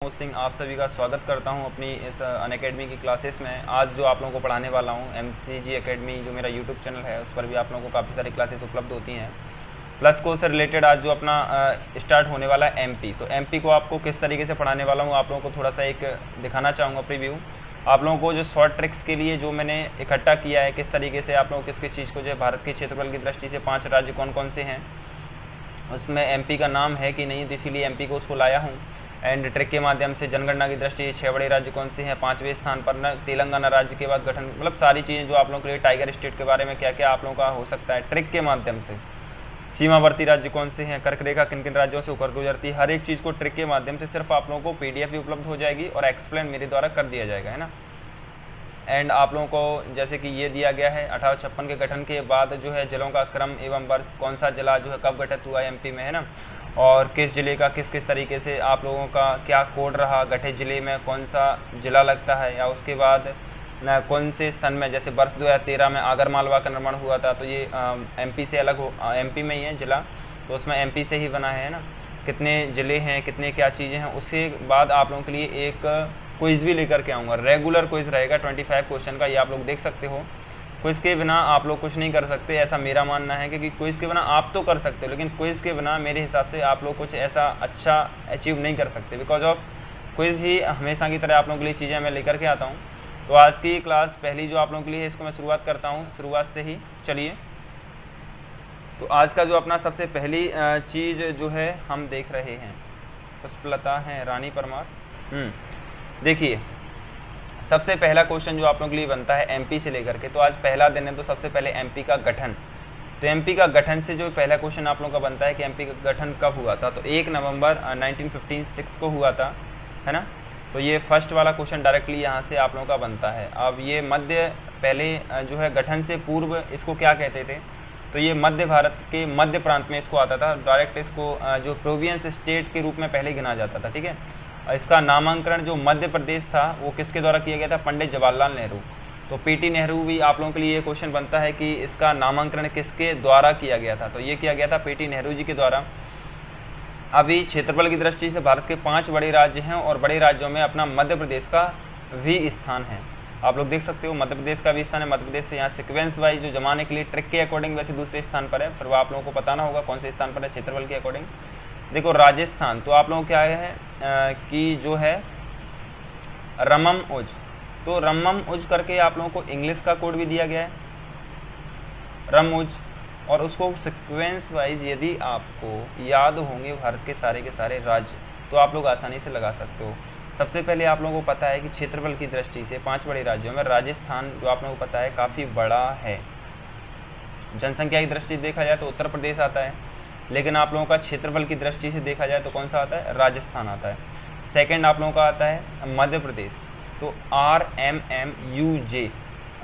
मनोज सिंह आप सभी का स्वागत करता हूं अपनी इस अनअकैडमी की क्लासेस में। आज जो आप लोगों को पढ़ाने वाला हूं MCG अकेडमी जो मेरा यूट्यूब चैनल है उस पर भी आप लोगों को काफ़ी सारी क्लासेस उपलब्ध होती हैं। प्लस कोर्स से रिलेटेड आज जो अपना स्टार्ट होने वाला है MP, तो MP को आपको किस तरीके से पढ़ाने वाला हूँ आप लोगों को थोड़ा सा एक दिखाना चाहूँगा प्रीव्यू। आप लोगों को जो शॉर्ट ट्रिक्स के लिए जो मैंने इकट्ठा किया है, किस तरीके से आप लोगों को किस किस चीज़ को जो है भारत के क्षेत्रफल की दृष्टि से 5 राज्य कौन कौन से हैं, उसमें MP का नाम है कि नहीं, तो इसीलिए MP को उसको लाया हूँ। एंड ट्रिक के माध्यम से जनगणना की दृष्टि से 6 बड़े राज्य कौन से हैं, 5वें स्थान पर न तेलंगाना राज्य के बाद गठन, मतलब सारी चीज़ें जो आप लोगों के लिए, टाइगर स्टेट के बारे में क्या क्या आप लोगों का हो सकता है ट्रिक के माध्यम से, सीमावर्ती राज्य कौन से हैं, कर्क रेखा किन किन राज्यों से होकर गुजरती है, हर एक चीज़ को ट्रिक के माध्यम से सिर्फ आप लोगों को PDF भी उपलब्ध हो जाएगी और एक्सप्लेन मेरे द्वारा कर दिया जाएगा, है ना। एंड आप लोगों को जैसे कि ये दिया गया है 1856 के गठन के बाद जो है जिलों का क्रम एवं वर्ष, कौन सा जिला जो है कब गठित हुआ है MP में, है ना, और किस जिले का किस किस तरीके से आप लोगों का क्या कोड रहा, गठित जिले में कौन सा जिला लगता है, या उसके बाद न कौन से सन में, जैसे वर्ष 2013 में आगर मालवा का निर्माण हुआ था, तो ये MP से अलग हो, MP में ही है जिला, तो उसमें MP से ही बना है ना, कितने ज़िले हैं, कितने क्या चीज़ें हैं। उसके बाद आप लोगों के लिए एक क्विज़ भी लेकर के आऊँगा, रेगुलर क्विज़ रहेगा 25 क्वेश्चन का, ये आप लोग देख सकते हो। क्विज़ के बिना आप लोग कुछ नहीं कर सकते, ऐसा मेरा मानना है, क्योंकि क्विज़ के बिना आप तो कर सकते हो, लेकिन क्विज़ के बिना मेरे हिसाब से आप लोग कुछ ऐसा अच्छा अचीव नहीं कर सकते। बिकॉज ऑफ क्विज़ ही हमेशा की तरह आप लोगों के लिए चीज़ें मैं लेकर के आता हूँ। तो आज की क्लास पहली जो आप लोगों के लिए है, इसको मैं शुरुआत करता हूँ, शुरुआत से ही चलिए। तो आज का जो अपना सबसे पहली चीज़ जो है हम देख रहे हैं, पुष्पलता हैं रानी परमार। देखिए सबसे पहला क्वेश्चन जो आप लोगों के लिए बनता है MP से लेकर के, तो आज पहला दिन है, तो सबसे पहले MP का गठन। तो MP का गठन से जो पहला क्वेश्चन आप लोगों का बनता है कि MP का गठन कब हुआ था, तो 1 नवंबर 1956 को हुआ था, है ना। तो ये फर्स्ट वाला क्वेश्चन डायरेक्टली यहाँ से आप लोगों का बनता है। अब ये मध्य, पहले जो है गठन से पूर्व इसको क्या कहते थे, तो ये मध्य भारत के मध्य प्रांत में इसको आता था, डायरेक्ट इसको जो प्रोविंस स्टेट के रूप में पहले गिना जाता था, ठीक है। इसका नामांकन जो मध्य प्रदेश था वो किसके द्वारा किया गया था, पंडित जवाहरलाल नेहरू। तो PT नेहरू भी आप लोगों के लिए ये क्वेश्चन बनता है कि इसका नामांकन किसके द्वारा किया गया था, तो ये किया गया था PT नेहरू जी के द्वारा। अभी क्षेत्रफल की दृष्टि से भारत के 5 बड़े राज्य हैं और बड़े राज्यों में अपना मध्य प्रदेश का भी स्थान है। आप लोग देख सकते हो मध्य प्रदेश का भी स्थान है। मध्य प्रदेश से यहाँ सिक्वेंस वाइज जो जमाने के लिए ट्रिक के अकॉर्डिंग वैसे दूसरे स्थान पर है, फिर वो आप लोगों को बताना होगा कौन से स्थान पर है क्षेत्रफल के अकॉर्डिंग। देखो राजस्थान, तो आप लोगों को क्या है कि जो है रमम उज, तो रमम उज करके आप लोगों को इंग्लिश का कोड भी दिया गया है रम उज, और उसको सिक्वेंस वाइज यदि आपको याद होंगे भारत के सारे राज्य तो आप लोग आसानी से लगा सकते हो। सबसे पहले आप लोगों को पता है कि क्षेत्रफल की दृष्टि से 5 बड़े राज्यों में राजस्थान जो आप लोगों को पता है काफ़ी बड़ा है। जनसंख्या की दृष्टि से देखा जाए तो उत्तर प्रदेश आता है, लेकिन आप लोगों का क्षेत्रफल की दृष्टि से देखा जाए तो कौन सा आता है, राजस्थान आता है। सेकंड आप लोगों का आता है मध्य प्रदेश, तो RMMUJ,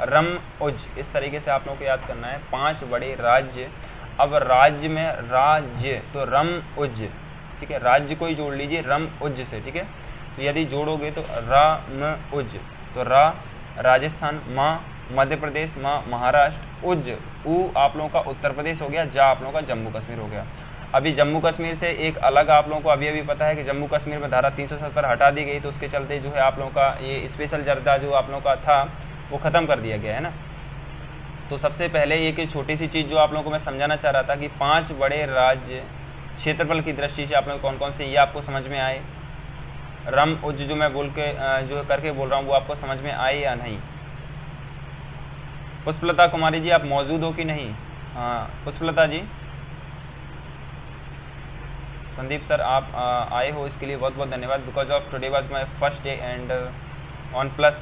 रम उज, इस तरीके से आप लोगों को याद करना है 5 बड़े राज्य। अब राज्य में राज्य तो रम उज, ठीक है, राज्य को ही जोड़ लीजिए रम उज से, ठीक है। तो यदि जोड़ोगे तो रम उज, तो राजस्थान, मध्य प्रदेश, महाराष्ट्र, उज, ऊ आप लोगों का उत्तर प्रदेश हो गया, जा आप लोगों का जम्मू कश्मीर हो गया। अभी जम्मू कश्मीर से एक अलग आप लोगों को अभी पता है कि जम्मू कश्मीर में धारा 370 हटा दी गई, तो उसके चलते जो है आप लोगों का ये स्पेशल दर्जा जो आप लोगों का था वो ख़त्म कर दिया गया है ना। तो सबसे पहले एक छोटी सी चीज़ जो आप लोगों को मैं समझाना चाह रहा था कि 5 बड़े राज्य क्षेत्रफल की दृष्टि से आप लोग कौन कौन से, ये आपको समझ में आए। रम उज जो मैं बोल के जो करके बोल रहा हूँ वो आपको समझ में आए या नहीं। पुष्पलता कुमारी जी आप मौजूद हो कि नहीं? हाँ पुष्पलता जी, संदीप सर आप आए हो, इसके लिए बहुत बहुत धन्यवाद। Because of today was my first day and on plus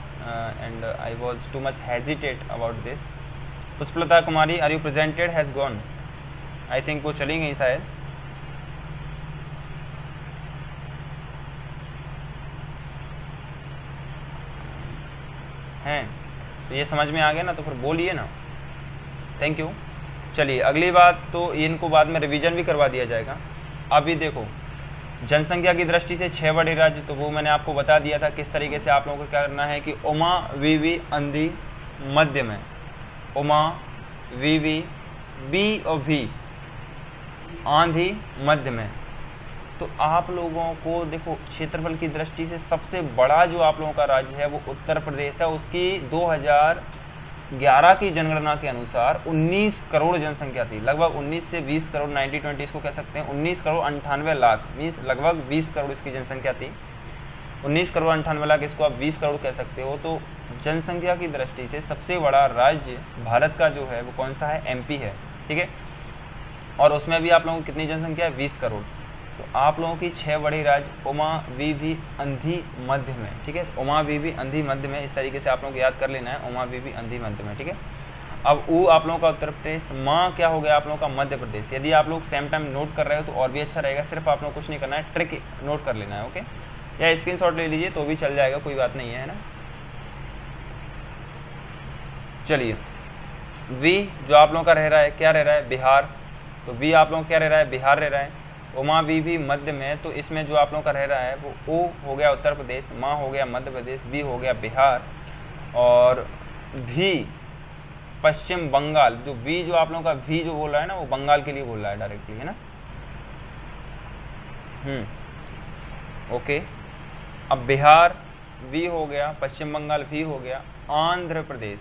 and I was too much hesitate about this. Pushpalata Kumari are you presented, has gone, I think वो चली गई शायद। हैं तो ये समझ में आ गया ना, तो फिर बोलिए ना, थैंक यू। चलिए अगली बात, तो इनको बाद में रिवीजन भी करवा दिया जाएगा। अभी देखो जनसंख्या की दृष्टि से 6 बड़े राज्य, तो वो मैंने आपको बता दिया था किस तरीके से आप लोगों को क्या करना है कि उमा वीवी अंधी मध्य में, उमा वीवी बी और वी आंधी मध्य में, तो आप लोगों को देखो क्षेत्रफल की दृष्टि से सबसे बड़ा जो आप लोगों का राज्य है वो उत्तर प्रदेश है। उसकी 2011 की जनगणना के अनुसार 19 करोड़ जनसंख्या थी, लगभग 19 से 20 करोड़, 90-20 इसको कह सकते हैं। 19 करोड़ 98 लाख, मीन्स लगभग 20 करोड़ इसकी जनसंख्या थी। 19 करोड़ 98 लाख, इसको आप 20 करोड़ कह सकते हो। तो जनसंख्या की दृष्टि से सबसे बड़ा राज्य भारत का जो है वो कौन सा है, एमपी है, ठीक है। और उसमें भी आप लोगों की कितनी जनसंख्या है, 20 करोड़। तो आप लोगों की 6 बड़े राज्य, उमा वीवी अंधी मध्य में, ठीक है। उमा वीवी अंधी मध्य में, इस तरीके से आप लोगों को याद कर लेना है, उमा वीवी अंधी मध्य में, ठीक है। अब ऊ आप लोगों का उत्तर प्रदेश, माँ क्या हो गया आप लोगों का मध्य प्रदेश। यदि आप लोग सेम टाइम नोट कर रहे हो तो और भी अच्छा रहेगा, सिर्फ आप लोग कुछ नहीं करना है, ट्रिक नोट कर लेना है, ओके। या स्क्रीनशॉट ले लीजिए तो भी चल जाएगा, कोई बात नहीं है ना। चलिए, वी जो आप लोगों का रह रहा है, क्या रह रहा है, बिहार। तो वी आप लोगों का क्या रह रहा है, बिहार रह रहा है। उमा वी भी मध्य में, तो इसमें जो आप लोगों का रह रहा है वो ओ हो गया उत्तर प्रदेश, माँ हो गया मध्य प्रदेश, बी हो गया बिहार, और भी पश्चिम बंगाल। जो वी जो आप लोगों का वी जो बोल रहा है ना, वो बंगाल के लिए बोल रहा है डायरेक्टली, है ना। ओके। अब बिहार वी हो गया, पश्चिम बंगाल वी हो गया, आंध्र प्रदेश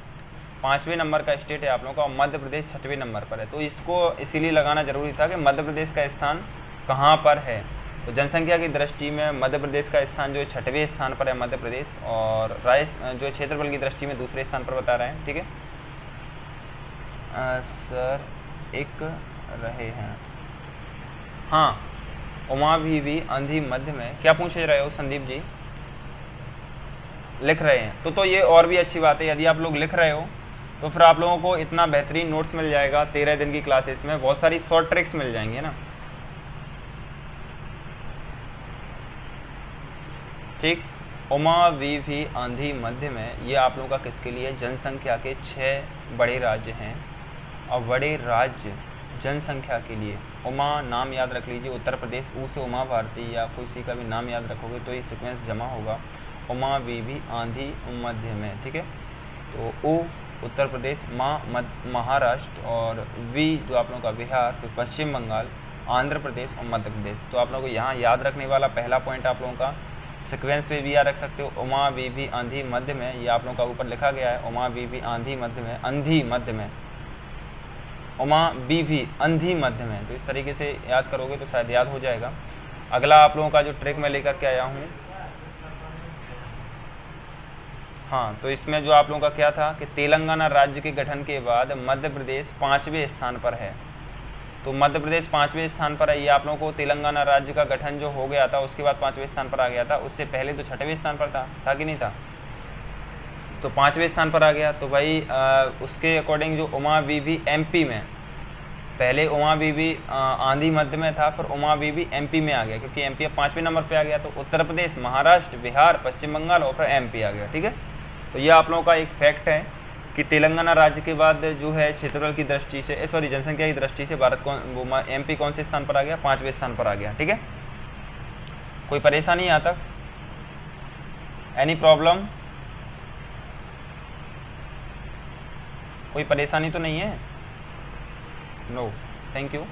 5वें नंबर का स्टेट है आप लोगों का, और मध्य प्रदेश 6वें नंबर पर है। तो इसको इसीलिए लगाना जरूरी था कि मध्य प्रदेश का स्थान कहाँ पर है। तो जनसंख्या की दृष्टि में मध्य प्रदेश का स्थान जो है 6वें स्थान पर है मध्य प्रदेश, और जो क्षेत्रफल की दृष्टि में दूसरे स्थान पर बता रहे हैं, ठीक है। सर एक रहे हैं, हाँ, उमा भी अंधी मध्य में, क्या पूछ रहे हो संदीप जी, लिख रहे हैं। तो ये और भी अच्छी बात है, यदि आप लोग लिख रहे हो तो फिर आप लोगों को इतना बेहतरीन नोट्स मिल जाएगा 13 दिन की क्लासेस में, बहुत सारी शॉर्ट ट्रिक्स मिल जाएंगी ना, ठीक। उमा वी आंधी मध्य में, ये आप लोगों का किसके लिए, जनसंख्या के 6 बड़े राज्य हैं। और बड़े राज्य जनसंख्या के लिए उमा नाम याद रख लीजिए, उत्तर प्रदेश ऊ से उमा भारती, या किसी का भी नाम याद रखोगे तो ये सीक्वेंस जमा होगा। उमा वी आंधी मध्य में, ठीक है। तो ऊ उत्तर प्रदेश, माँ महाराष्ट्र, और वी जो आप लोगों का बिहार, फिर पश्चिम बंगाल, आंध्र प्रदेश और मध्य प्रदेश। तो आप लोगों को यहाँ याद रखने वाला पहला पॉइंट आप लोगों का सीक्वेंस पे भी याद रख सकते हो, उमा वी आंधी मध्य में, ये आप लोगों का ऊपर लिखा गया है, उमा वी आंधी मध्य में, अंधी मध्य में, उमा वी अंधी मध्य में। तो इस तरीके से याद करोगे तो शायद याद हो जाएगा। अगला आप लोगों का जो ट्रिक मैं लेकर के आया हूँ, हाँ, तो इसमें जो आप लोगों का क्या था कि तेलंगाना राज्य के गठन के बाद मध्य प्रदेश 5वें स्थान पर है। तो मध्य प्रदेश 5वें स्थान पर है, ये आप लोगों को तेलंगाना राज्य का गठन जो हो गया था उसके बाद 5वें स्थान पर आ गया था। उससे पहले तो 6वें स्थान पर था कि नहीं था, तो 5वें स्थान पर आ गया। तो भाई उसके अकॉर्डिंग जो उमा वी एमपी में, पहले उमा वी आंधी मध्य में था, फिर उमा वी एमपी में आ गया, क्योंकि एमपी अब 5वें नंबर पे आ गया। तो उत्तर प्रदेश, महाराष्ट्र, बिहार, पश्चिम बंगाल और फिर एमपी आ गया, ठीक है। तो ये आप लोगों का एक फैक्ट है कि तेलंगाना राज्य के बाद जो है क्षेत्रफल की दृष्टि से, सॉरी जनसंख्या की दृष्टि से भारत वो एमपी कौन से स्थान पर आ गया, 5वें स्थान पर आ गया, ठीक है। कोई परेशानी यहाँ तक, एनी प्रॉब्लम, कोई परेशानी तो नहीं है, no, thank you.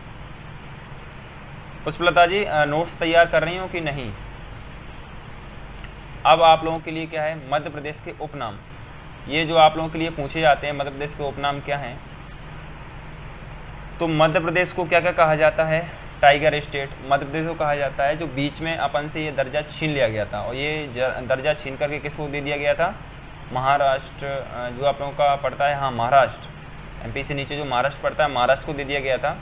Pushpalata ji notes तैयार कर रही हो कि नहीं। अब आप लोगों के लिए क्या है, मध्य प्रदेश के उपनाम, ये जो आप लोगों के लिए पूछे जाते हैं, मध्य प्रदेश के उपनाम क्या हैं। तो मध्य प्रदेश को क्या क्या कहा जाता है, टाइगर स्टेट मध्य प्रदेश को कहा जाता है, जो बीच में अपन से ये दर्जा छीन लिया गया था, और ये दर्जा छीन करके किसको दे दिया गया था, महाराष्ट्र जो आप लोगों का पड़ता है, हाँ महाराष्ट्र, एमपी से नीचे जो महाराष्ट्र पड़ता है, महाराष्ट्र को दे दिया गया था।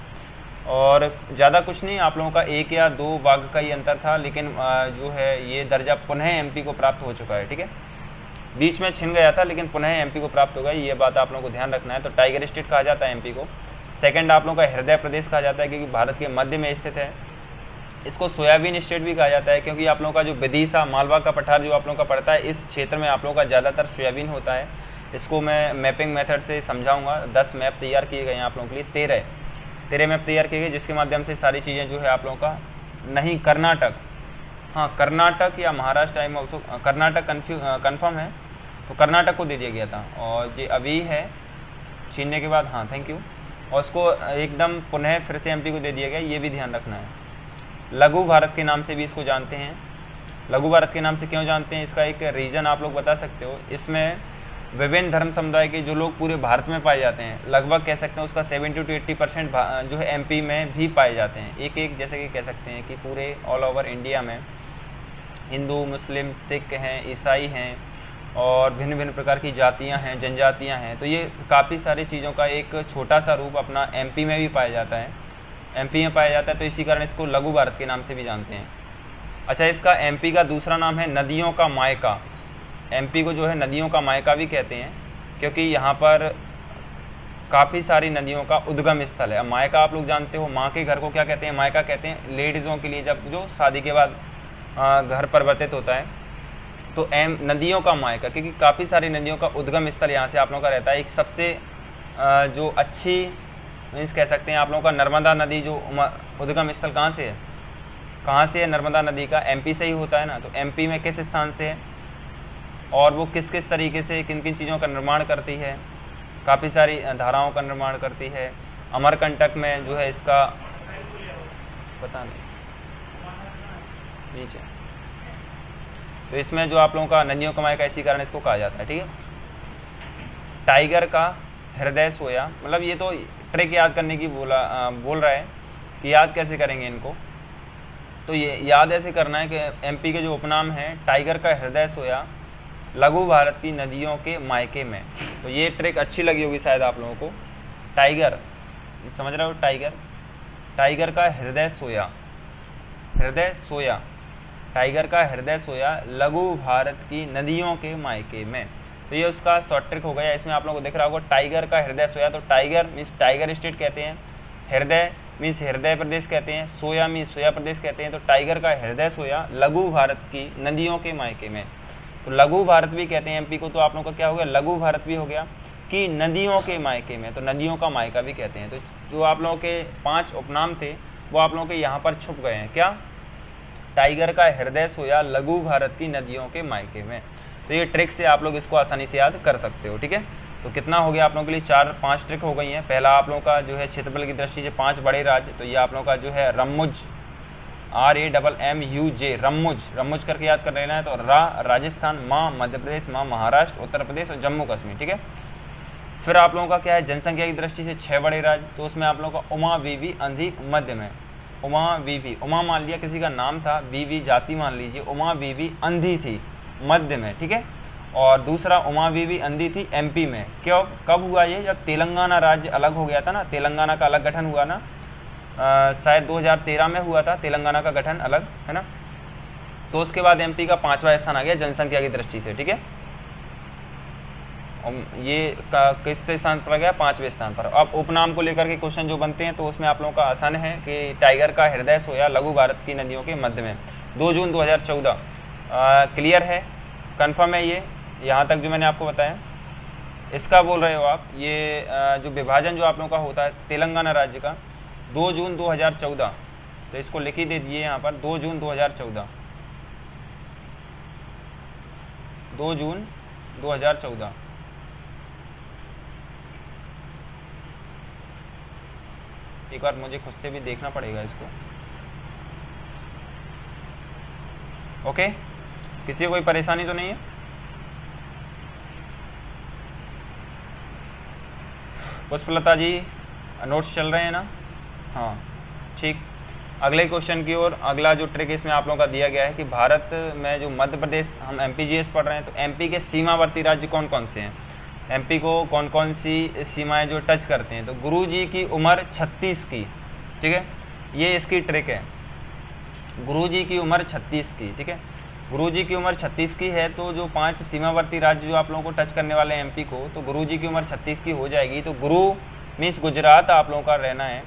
और ज़्यादा कुछ नहीं, आप लोगों का 1 या 2 भाग का ही अंतर था, लेकिन जो है ये दर्जा पुनः एमपी को प्राप्त हो चुका है, ठीक है। बीच में छिन गया था लेकिन पुनः एमपी को प्राप्त होगा, ये बात आप लोगों को ध्यान रखना है। तो टाइगर स्टेट कहा जाता है एमपी को। सेकंड आप लोगों का हृदय प्रदेश कहा जाता है, क्योंकि भारत के मध्य में स्थित है। इसको सोयाबीन स्टेट भी कहा जाता है, क्योंकि आप लोगों का जो विदिशा, मालवा का पठार जो आप लोगों का पड़ता है, इस क्षेत्र में आप लोगों का ज़्यादातर सोयाबीन होता है। इसको मैं मैपिंग मेथड से समझाऊंगा। 10 मैप तैयार किए गए हैं आप लोगों के लिए, 13 मैप तैयार किए गए, जिसके माध्यम से सारी चीज़ें जो है आप लोगों का, नहीं कर्नाटक, हाँ कर्नाटक या Maharashtra, time also Karnataka confirm है, तो कर्नाटक को दे दिया गया था, और ये अभी है छीनने के बाद, हाँ थैंक यू, और उसको एकदम पुनः फिर से एमपी को दे दिया गया, ये भी ध्यान रखना है। लघु भारत के नाम से भी इसको जानते हैं। लघु भारत के नाम से क्यों जानते हैं, इसका एक रीज़न आप लोग बता सकते हो। इसमें विभिन्न धर्म समुदाय के जो लोग पूरे भारत में पाए जाते हैं, लगभग कह सकते हैं उसका 70 to 80% जो है MP में भी पाए जाते हैं। एक जैसे कि कह सकते हैं कि पूरे ऑल ओवर इंडिया में हिंदू, मुस्लिम, सिख हैं, ईसाई हैं और भिन्न भिन्न प्रकार की जातियां हैं, जनजातियां हैं। तो ये काफ़ी सारी चीज़ों का एक छोटा सा रूप अपना MP में भी पाया जाता है, MP में पाया जाता है। तो इसी कारण इसको लघु भारत के नाम से भी जानते हैं। अच्छा, इसका MP का दूसरा नाम है नदियों का मायका। MP को जो है नदियों का मायका भी कहते हैं, क्योंकि यहाँ पर काफ़ी सारी नदियों का उद्गम स्थल है। अब मायका आप लोग जानते हो, माँ के घर को क्या कहते हैं, मायका कहते हैं। लेडीज़ों के लिए जब जो शादी के बाद घर परिवर्तित होता है तो नदियों का मायका, क्योंकि काफ़ी सारी नदियों का उद्गम स्थल यहाँ से आप लोगों का रहता है। एक सबसे जो अच्छी मीन्स कह सकते हैं आप लोगों का नर्मदा नदी जो उद्गम स्थल कहाँ से है नर्मदा नदी का, MP से ही होता है ना। तो MP में किस स्थान से है और वो किस किस तरीके से किन किन चीज़ों का निर्माण करती है, काफ़ी सारी धाराओं का निर्माण करती है। अमरकंटक में जो है इसका पता नहीं नीचे, तो इसमें जो आप लोगों का नदियों का मायका, इसी कारण इसको कहा जाता है। ठीक है, टाइगर का हृदय सोया, मतलब ये तो ट्रिक याद करने की बोल रहा है कि याद कैसे करेंगे इनको। तो ये याद ऐसे करना है कि MP के जो उपनाम हैं, टाइगर का हृदय सोया, लघु भारत की नदियों के मायके में। तो ये ट्रिक अच्छी लगी होगी शायद आप लोगों को। टाइगर समझ रहे हो, टाइगर का हृदय सोया, टाइगर का हृदय सोया लघु भारत की नदियों के मायके में। तो ये उसका शॉर्ट ट्रिक हो गया। इसमें आप लोगों को दिख रहा होगा टाइगर का हृदय सोया। तो टाइगर मीन्स टाइगर स्टेट कहते हैं, हृदय मीन्स हृदय प्रदेश कहते हैं, सोया मीन्स सोया प्रदेश कहते हैं। तो टाइगर का हृदय सोया लघु भारत की नदियों के मायके में। तो लघु भारत भी कहते हैं MP को। तो आप लोगों का क्या हो गया, लघु भारत भी हो गया कि नदियों के मायके में। तो नदियों का मायका भी कहते हैं। तो जो आप लोगों के 5 उपनाम थे वो आप लोगों के यहाँ पर छुप गए हैं। क्या, टाइगर का हृदय सोया लघु भारत की नदियों के मायके में। तो ये ट्रिक से आप लोग इसको आसानी से याद कर सकते हो। ठीक है, तो कितना हो गया आप लोगों के लिए, 4-5 ट्रिक हो गई हैं। पहला आप लोगों का जो है क्षेत्रफल की दृष्टि से 5 बड़े राज्य। तो ये आप लोगों का जो है रम्मुज, RAMMUJ, रम्मुज करके याद कर लेना है। तो राजस्थान, माँ मध्य प्रदेश, माँ महाराष्ट्र, उत्तर प्रदेश और जम्मू कश्मीर। ठीक है, फिर आप लोगों का क्या है, जनसंख्या की दृष्टि से 6 बड़े राज्य। तो उसमें आप लोगों का उमा, वीवी, अंधी मध्य में। उमा, वीवी, उमा मान लिया किसी का नाम था, वीवी जाति मान लीजिए, उमा वीवी अंधी थी मध्य में। ठीक है, और दूसरा उमा वीवी अंधी थी MP में। क्यों, कब हुआ ये, जब तेलंगाना राज्य अलग हो गया था ना, तेलंगाना का अलग गठन हुआ ना, शायद 2013 में हुआ था तेलंगाना का गठन अलग, है ना। तो उसके बाद MP का 5वां स्थान आ गया जनसंख्या की दृष्टि से। ठीक है, ये किस स्थान पर आ गया, 5वें स्थान पर। अब उपनाम को लेकर के क्वेश्चन जो बनते हैं तो उसमें आप लोगों का आसान है कि टाइगर का हृदय सोया लघु भारत की नदियों के मध्य में, 2 जून 2014। क्लियर है, कंफर्म है ये, यहाँ तक जो मैंने आपको बताया। इसका बोल रहे हो आप, ये जो विभाजन जो आप लोगों का होता है तेलंगाना राज्य का 2 जून 2014। तो इसको लिख ही दे दिए यहाँ पर, 2 जून 2014, 2 जून 2014। एक बार मुझे खुद से भी देखना पड़ेगा इसको। ओके, किसी को कोई परेशानी तो नहीं है। पुष्पलता जी, नोट्स चल रहे हैं ना, हाँ ठीक। अगले क्वेश्चन की ओर, अगला जो ट्रिक इसमें आप लोगों का दिया गया है कि भारत में जो मध्य प्रदेश, हम MPGS पढ़ रहे हैं, तो MP के सीमावर्ती राज्य कौन कौन से हैं, MP को कौन कौन सी सीमाएं जो टच करते हैं। तो गुरुजी की उम्र 36 की, ठीक है, ये इसकी ट्रिक है, गुरुजी की उम्र 36 की। ठीक है, गुरुजी की उम्र 36 की है। तो जो 5 सीमावर्ती राज्य जो आप लोगों को टच करने वाले हैं MP को, तो गुरुजी की उम्र 36 की हो जाएगी। तो गुरु मीन्स गुजरात आप लोगों का रहना है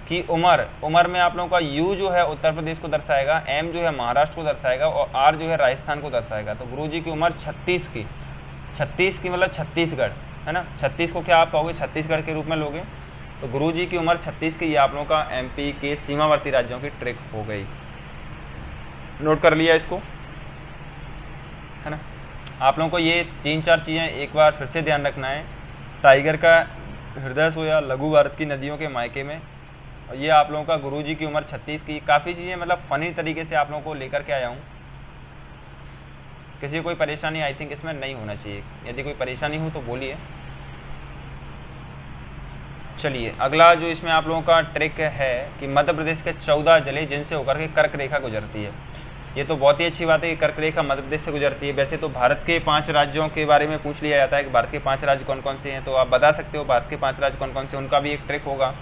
कि उम्र में आप लोगों का U जो है उत्तर प्रदेश को दर्शाएगा, M जो है महाराष्ट्र को दर्शाएगा और R जो है राजस्थान को दर्शाएगा। तो गुरुजी की उम्र 36 की, 36 की मतलब छत्तीसगढ़, है ना। 36 को क्या आप कहोगे, छत्तीसगढ़ के रूप में लोगे। तो गुरुजी की उम्र 36 की, ये आप लोगों का MP के सीमावर्ती राज्यों की ट्रिक हो गई। नोट कर लिया इसको, है ना। आप लोगों को ये 3-4 चीज़ें एक बार फिर से ध्यान रखना है। टाइगर का हृदय सोया लघु भारत की नदियों के मायके में, और ये आप लोगों का गुरुजी की उम्र 36 की। काफ़ी चीज़ें मतलब फ़नी तरीके से आप लोगों को लेकर के आया हूँ। किसी को कोई परेशानी आई थिंक इसमें नहीं होना चाहिए, यदि कोई परेशानी हो तो बोलिए। चलिए अगला जो इसमें आप लोगों का ट्रिक है कि मध्य प्रदेश के 14 जिले जिनसे होकर के कर्क रेखा गुजरती है। ये तो बहुत ही अच्छी बात है कि कर्क रेखा मध्य प्रदेश से गुजरती है। वैसे तो भारत के 5 राज्यों के बारे में पूछ लिया जाता है कि भारत के 5 राज्य कौन कौन से हैं, तो आप बता सकते हो भारत के 5 राज्य कौन कौन से, उनका भी एक ट्रिक होगा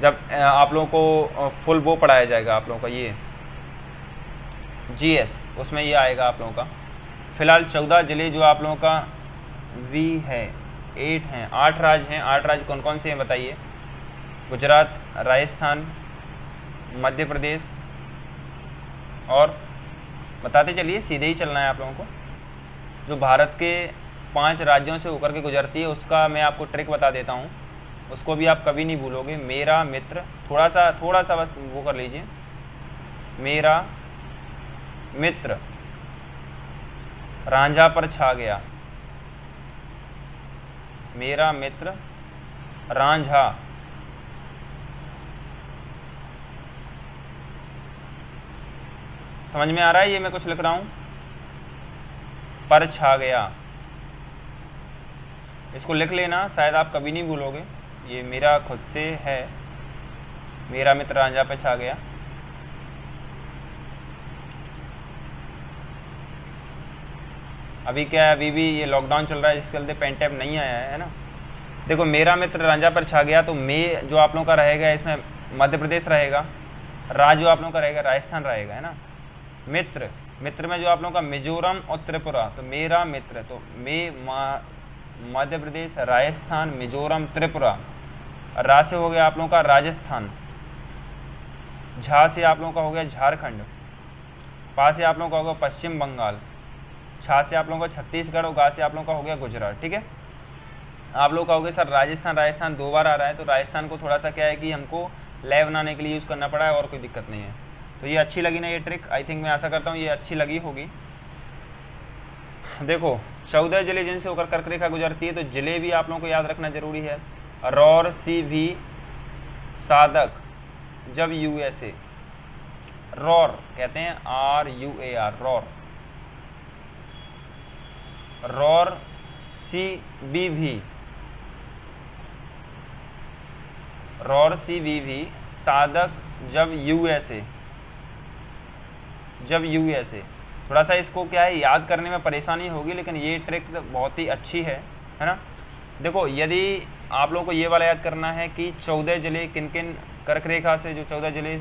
जब आप लोगों को फुल वो पढ़ाया जाएगा आप लोगों का ये GS, उसमें ये आएगा आप लोगों का। फिलहाल 14 जिले जो आप लोगों का V है, 8 हैं, 8 राज्य हैं। 8 राज्य कौन कौन से हैं बताइए? गुजरात, राजस्थान, मध्य प्रदेश, और बताते चलिए, सीधे ही चलना है आप लोगों को। जो भारत के 5 राज्यों से होकर के गुजरती है उसका मैं आपको ट्रिक बता देता हूँ, उसको भी आप कभी नहीं भूलोगे। मेरा मित्र, थोड़ा सा बस वो कर लीजिए, मेरा मित्र रांझा पर छा गया। मेरा मित्र रांझा समझ में आ रहा है? ये मैं कुछ लिख रहा हूं, पर छा गया, इसको लिख लेना, शायद आप कभी नहीं भूलोगे। ये मेरा खुद से है, मेरा मित्र रांझा पर छा गया। अभी क्या है, अभी भी ये लॉकडाउन चल रहा है, जिसके चलते पेन टैप नहीं आया है ना। देखो मेरा मित्र रांझा पर छा गया, तो मे जो आप लोगों का रहेगा इसमें मध्य प्रदेश रहेगा, राज जो आप लोगों का रहेगा राजस्थान रहेगा, है ना। मित्र में जो आप लोगों का मिजोरम और त्रिपुरा, तो मेरा मित्र, तो मध्य प्रदेश, राजस्थान, मिजोरम, त्रिपुरा। रा से हो गया आप लोगों का राजस्थान, झा से आप लोगों का हो गया झारखंड, पा से आप लोगों का होगा पश्चिम बंगाल, छा से आप लोगों का छत्तीसगढ़, और गा से आप लोगों का हो गया गुजरात। ठीक है, आप लोग कहोगे सर राजस्थान 2 बार आ रहा है, तो राजस्थान को थोड़ा सा क्या है कि हमको लय बनाने के लिए यूज़ करना पड़ा है, और कोई दिक्कत नहीं है। तो ये अच्छी लगी ना ये ट्रिक? आई थिंक मैं आशा करता हूँ ये अच्छी लगी होगी। देखो 14 जिले जिनसे होकर कर्क रेखा गुजरती है, तो जिले भी आप लोगों को याद रखना जरूरी है। रौर, CV, साधक, जब USA, रौर कहते हैं RUAR, रौर। रौर, CBV, रौर, CBV, साधक, जब USA। थोड़ा सा इसको क्या है याद करने में परेशानी होगी, लेकिन ये ट्रिक बहुत ही अच्छी है ना। देखो यदि आप लोगों को ये वाला याद करना है कि 14 जिले किन किन कर्क रेखा से, जो 14 जिले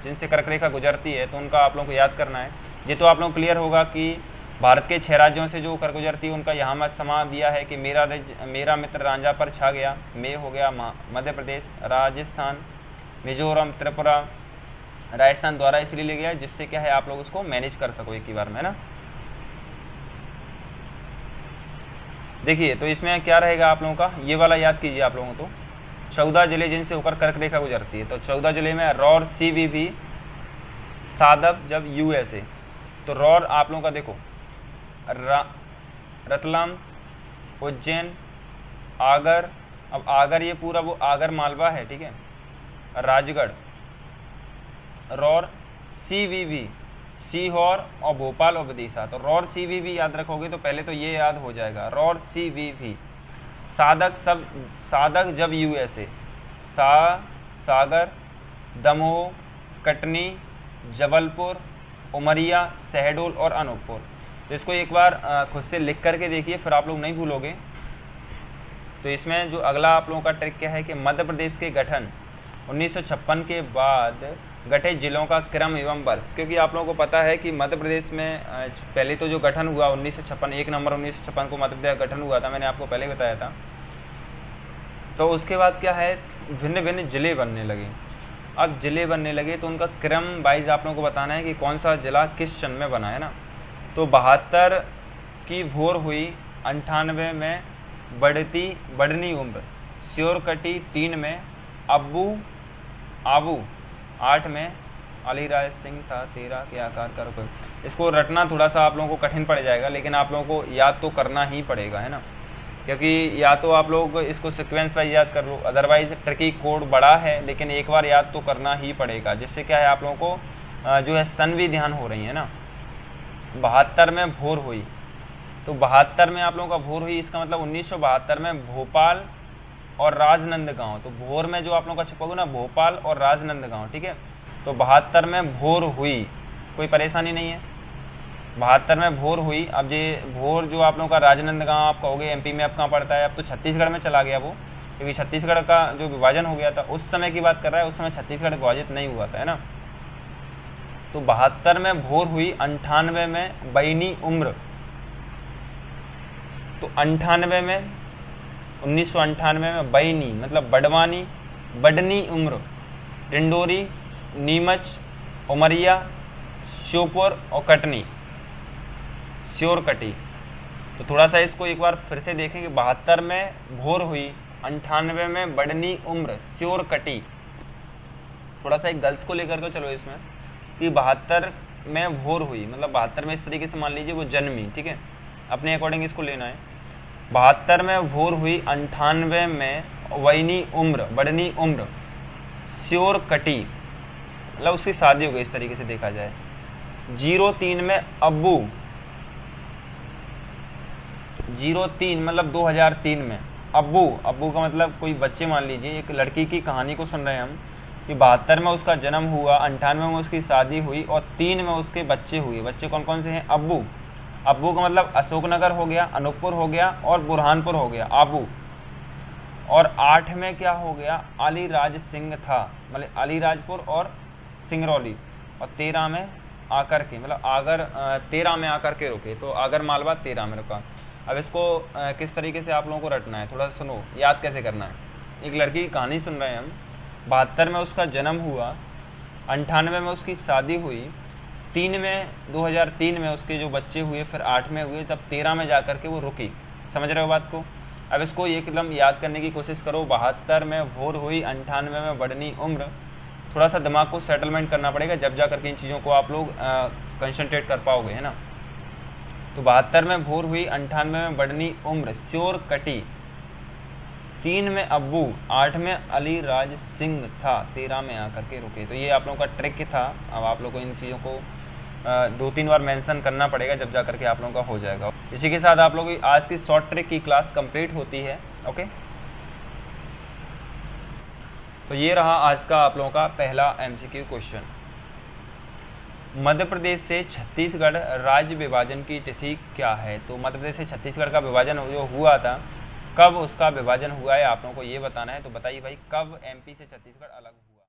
जिनसे कर्क रेखा गुजरती है, तो उनका आप लोगों को याद करना है। ये तो आप लोगों को क्लियर होगा कि भारत के 6 राज्यों से जो कर्क गुजरती है उनका यहाँ मैं समा दिया है कि मेरा मित्र रांझा पर छा गया। में हो गया मध्य प्रदेश, राजस्थान, मिजोरम, त्रिपुरा, राजस्थान द्वारा इसलिए ले गया जिससे क्या है आप लोग उसको मैनेज कर सको एक ही बार में, ना। देखिए तो इसमें क्या रहेगा आप लोगों का, ये वाला याद कीजिए आप लोगों को। 14 जिले जिनसे होकर कर्क रेखा गुजरती है, तो 14 जिले में रौर, CBV, साधक, जब USA। तो रौर आप लोगों का देखो रतलाम, उज्जैन, आगर, अब आगर ये पूरा वो आगर मालवा है, ठीक है, राजगढ़। रौर, CVV, सीहोर और भोपाल और विदिशा। तो रौर, CVV याद रखोगे तो पहले तो ये याद हो जाएगा, रौर, CVV। साधक जब USA, सागर, दमोह, कटनी, जबलपुर, उमरिया, शहडोल और अनूपपुर। तो इसको एक बार खुद से लिख करके देखिए, फिर आप लोग नहीं भूलोगे। तो इसमें जो अगला आप लोगों का ट्रिक क्या है कि मध्य प्रदेश के गठन 1956 के बाद गठित जिलों का क्रम एवं वर्ष। क्योंकि आप लोगों को पता है कि मध्य प्रदेश में पहले तो जो गठन हुआ 1956, 1 नवंबर 1956 को मध्य प्रदेश गठन हुआ था, मैंने आपको पहले बताया था। तो उसके बाद क्या है, भिन्न भिन्न जिले बनने लगे। अब जिले बनने लगे तो उनका क्रम वाइज आप लोगों को बताना है कि कौन सा जिला किस सन में बना है ना। तो 72 की भोर हुई, 98 में बढ़नी उम्र, श्योरकटी 3 में, आबू 8 में, अलीराज सिंह था 13 के आकार का रुपये। इसको रटना थोड़ा सा आप लोगों को कठिन पड़ जाएगा, लेकिन आप लोगों को याद तो करना ही पड़ेगा, है ना। क्योंकि या तो आप लोग इसको सीक्वेंस वाइज याद कर लो, अदरवाइज ट्रिकी कोड बड़ा है लेकिन एक बार याद तो करना ही पड़ेगा। जिससे क्या है आप लोगों को जो है सन भी ध्यान हो रही है ना। 72 में भोर हुई, तो 72 में आप लोगों का भोर हुई, इसका मतलब 1972 में भोपाल और राजनंदगांव। तो भोर में जो आप लोगों का छपोगे ना, भोपाल और राजनंदगांव, ठीक है। तो 72 में भोर हुई, कोई परेशानी नहीं है। 72 में भोर हुई। अब ये भोर जो आप लोगों का राजनंदगांव आप कहोगे एमपी में अब कहाँ पड़ता है, अब तो छत्तीसगढ़ में चला गया वो, क्योंकि छत्तीसगढ़ का जो विभाजन हो गया था उस समय की बात कर रहा है, उस समय छत्तीसगढ़ विभाजित नहीं हुआ था, है ना। तो 72 में भोर हुई, 98 में बैनी उम्र। तो 98 में 1998 में बैनी मतलब बडवानी, बडनी उम्र, डिंडोरी, नीमच, उमरिया, श्योपुर और कटनी, श्योरकटी। तो थोड़ा सा इसको एक बार फिर से देखेंगे। 72 में भोर हुई, 98 में बडनी उम्र, श्योरकटी। थोड़ा सा एक गर्ल्स को लेकर के चलो इसमें कि 72 में भोर हुई मतलब 72 में इस तरीके से मान लीजिए वो जन्मी, ठीक है, अपने अकॉर्डिंग इसको लेना है। 72 में भोर हुई, 98 में वैनी उम्र, बडनी उम्र, श्योरकटी मतलब उसकी शादी हो गई, इस तरीके से देखा जाए। 03 में अब्बू, 03 मतलब 2003 में अब्बू। अब्बू का मतलब कोई बच्चे, मान लीजिए एक लड़की की कहानी को सुन रहे हैं हम कि 72 में उसका जन्म हुआ, 98 में उसकी शादी हुई और 3 में उसके बच्चे हुए। बच्चे कौन कौन से हैं? अब्बू। अब्बू का मतलब अशोकनगर हो गया, अनूपपुर हो गया और बुरहानपुर हो गया, आबू। और 8 में क्या हो गया? अलीराज सिंह था, मतलब अलीराजपुर और सिंगरौली। और 13 में आकर के मतलब आगर 13 में आकर के रुके, तो आगर मालवा 13 में रुका। अब इसको किस तरीके से आप लोगों को रटना है, थोड़ा सुनो, याद कैसे करना है। एक लड़की की कहानी सुन रहे हैं हम, 72 में उसका जन्म हुआ, 98 में उसकी शादी हुई, 2003 में उसके जो बच्चे हुए, फिर 8 में हुए, तब 13 में जाकर के वो रुकी। समझ रहे हो बात को? अब इसको एकदम याद करने की कोशिश करो। 72 में भोर हुई, 98 में बढ़नी उम्र। थोड़ा सा दिमाग को सेटलमेंट करना पड़ेगा, जब जा करके इन चीज़ों को आप लोग कंसंट्रेट कर पाओगे, है ना। तो 72 में भोर हुई, 98 में बढ़नी उम्र, श्योरकटी, 3 में अब्बू, 8 में अलीराज सिंह था, 13 में आकर के रुके। तो ये आप लोगों का ट्रिक था। अब आप लोगों को इन चीज़ों को 2-3 बार मेंशन करना पड़ेगा, जब जा करके आप लोगों का हो जाएगा। इसी के साथ आप लोगों की आज की शॉर्ट ट्रिक की क्लास कंप्लीट होती है। ओके, तो ये रहा आज का आप लोगों का पहला एमसीक्यू क्वेश्चन। मध्य प्रदेश से छत्तीसगढ़ राज्य विभाजन की तिथि क्या है? तो मध्य प्रदेश से छत्तीसगढ़ का विभाजन जो हुआ था, कब उसका विभाजन हुआ है आप लोगों को ये बताना है। तो बताइए भाई, कब एमपी से छत्तीसगढ़ अलग हुआ?